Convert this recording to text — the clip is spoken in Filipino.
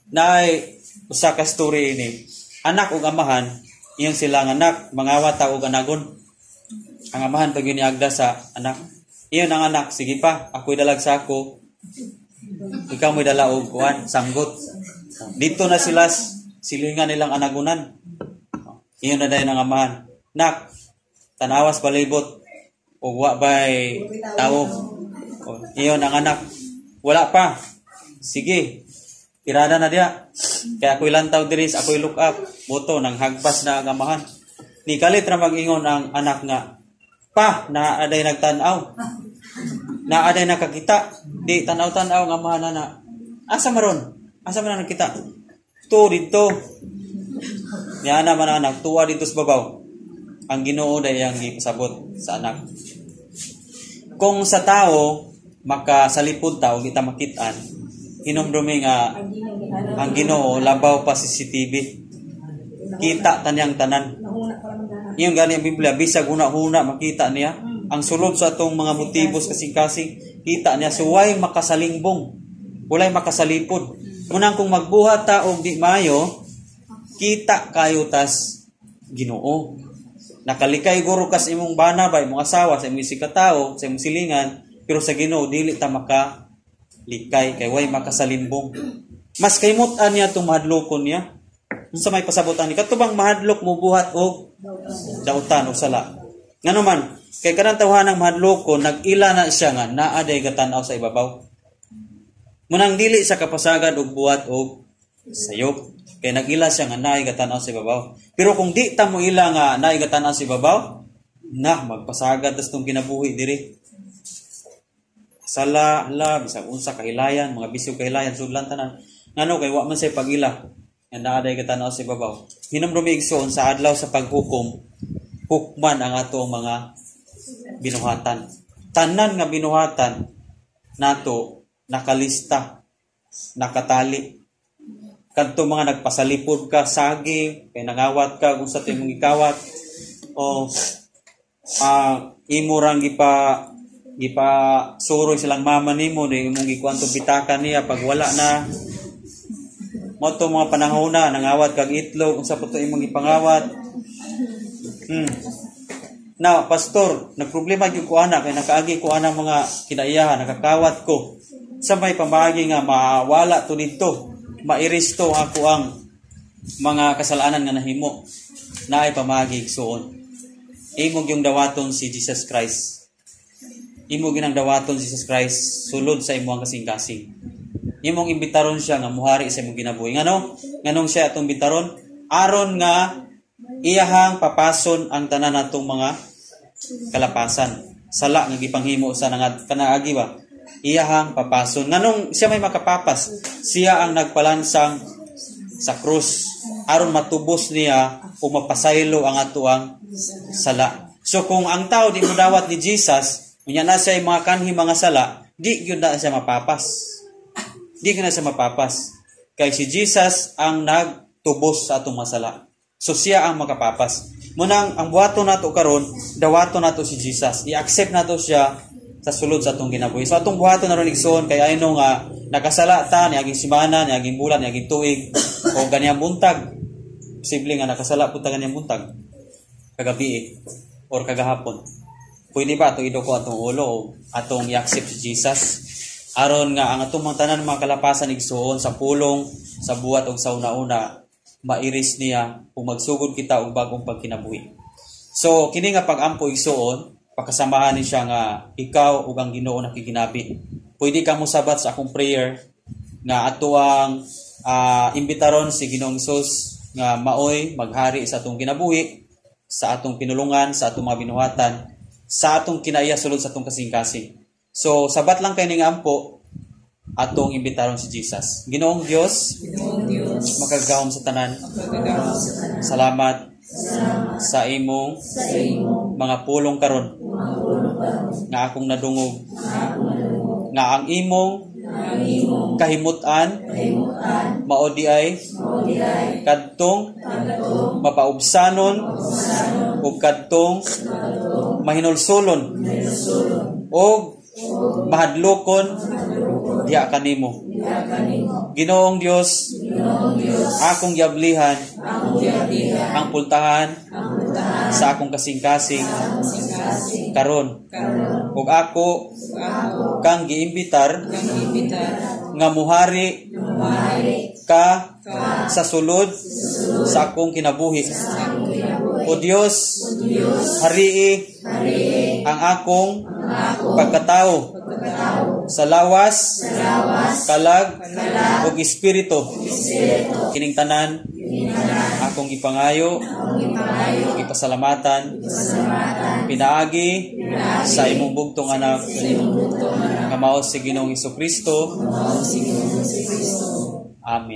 Naay usa ka story ini. Anak ug amahan, iyang silang anak mangawat ta og anagon. Ang amahan pag agda sa anak. Iyon ang anak, sige pa, ako'y dalag sa ako. Ikaw mo'y dala og kuan, sanggot. Dito na sila silingan nilang anagunan. Iyon na dayon ang amahan. Nak, tanawas palibot ug wa bay tao. Iyon ang anak. Wala pa. Sige. Tirada na dia. Kaya ako'y lantaw diris, ako'y look up. Boto nang hagpas na ang amahan. Ni kalit ra mag-ingon ang anak nga, pa, naaday nagtanaw. Naaday nakakita. Di, tanaw-tanaw ang amahan na. Asa maron? Asa man nakita? To dito. Niya na man anak, tuwa dito sa babaw. Ang Ginoo day ang gipasabot sa anak. Kung sa tao, makasalipod tao, kita makitaan, hinumdumi nga ang Ginoo, labaw pa si CCTV. Kita taniyang tanan. Iyon gani ang Biblia, bisag una-una makita niya. Ang sulod sa atong mga motibos kasing-kasing, kita niya, suway makasalingbong, walay makasalipod. Munang kung magbuhat ta og di mayo, kita kayo tas Ginoo. Nakalikay guro kas imong bana ba, imong asawa, sa imong sikatao, sa imong silingan, pero sa Ginoo dili ta makalikay, kay way makasalimbong. Mas kaymutan niya itong mahadlokon niya. Sa may pasabutan ni katubang mahadlok mo buhat og dautan o sala. Ngano man, kay kanang tawhanang mahadlokon, nag-ila na siya nga naaday gatanaw sa ibabaw. Munang dili sa kapasagad og buhat og sayop. Kay nag-ila siya nga naay gatanaw sa ibabaw. Pero kung di ta mo ila nga naay gatanaw sa ibabaw, magpasagad tas tong kinabuhi diri. Sala, bisag unsa kahilayan, mga bisyo kahilayan sudlan tanan. Ngano kay wa man say pag-ila nga naaday gatanaw sa ibabaw. Hinumdumi igsoon sa adlaw sa paghukom, hukman ang atong mga binuhatan. Tanan nga binuhatan nato nakalista, nakatali. Kadto mga nagpasalipod ka, saging, kay nangawat ka kung sa timong ikawat, o imo rang gipa suroy silang mama nimo, ni imong gikuan tong pitaka niya pag wala na. Mo to mga panahon na nangawat kag itlog kung sa puto imong ipangawat. Now, pastor, nagproblema gyud ko ana kay nakaagi ko ana mga kinaiyahan, nakakawat ko. Sa may pamagi nga mawala to dito, mairisto ako ang mga kasalanan nga nahimo. Naay pamagi igsoon. Imo gyung dawaton si Jesus Christ. Imo ginang dawaton si Jesus Christ sulod sa imong kasing-kasing. Imong imbitaron siya nga muhari sa imong ginabuhi. Nganong siya atong imbitaron? Aron nga iyahang papason ang tanan natong mga kalapasan. Sala nga gipanghimo sa kanaagi ba? Iyahang papason. Nganong siya may makapapas? Siya ang nagpalansang sa krus aron matubos niya o mapasaylo ang atuang sala. So kung ang tao di mo dawat ni Jesus, unya na siya mga kanhi mga sala, di gyud na siya mapapas. Di ka na siya mapapas. Kaya si Jesus ang nagtubos sa atong masala. So siya ang makapapas. Munang ang buhaton nato karon, dawaton nato si Jesus. I-accept nato siya sa sulod sa atong ginabuhi. So atong buhaton na ron igsoon kay ayno nga nakasala ta niaging semana, niaging bulan, niaging tuig o ganyang buntag. Posible nga nakasala pud ta ganyang buntag. Kagabi or kagahapon. Pwede ba atong idoko atong ulo o atong i-accept si Jesus? Aron nga ang atong mga tanan mga kalapasan igsoon sa pulong, sa buhat o sa una-una, mairis niya kung magsugod kita og bagong pagkinabuhi. So kini nga pag-ampo igsoon, pakasamahan ni siya nga ikaw ug ang Ginoo nakiginabi. Pwede ka mo sabat sa akong prayer nga ato ang imbitaron si Ginoong Hesus nga maoy maghari sa atong kinabuhi, sa atong pinulungan, sa atong mga binuhatan, sa atong kinaiya sulod sa atong kasing-kasing. So, sabat lang kayo ning ampo, atong imbitaron si Jesus. Ginoong Dios, makagahom sa tanan. Salamat sa imong mga pulong karon nga akong nadungog. Nga ang imong kahimutan maodi ay kadtong mapaubsanon ug kadtong mahinulsulon og mahadlokon diha kanimo. Ginoong Dios, akong giablihan ang pultahan sa akong kasing-kasing karon, ug ako kang giimbitar nga muhari ka sa sulod sa akong kinabuhi. O Dios, harii ang akong pagkatao sa lawas, kalag, ug espiritu. Kining tanan akong ipangayo, ipasalamatan, pinaagi sa imong bugtong anak nga mao si Ginoong Hesukristo. Amen.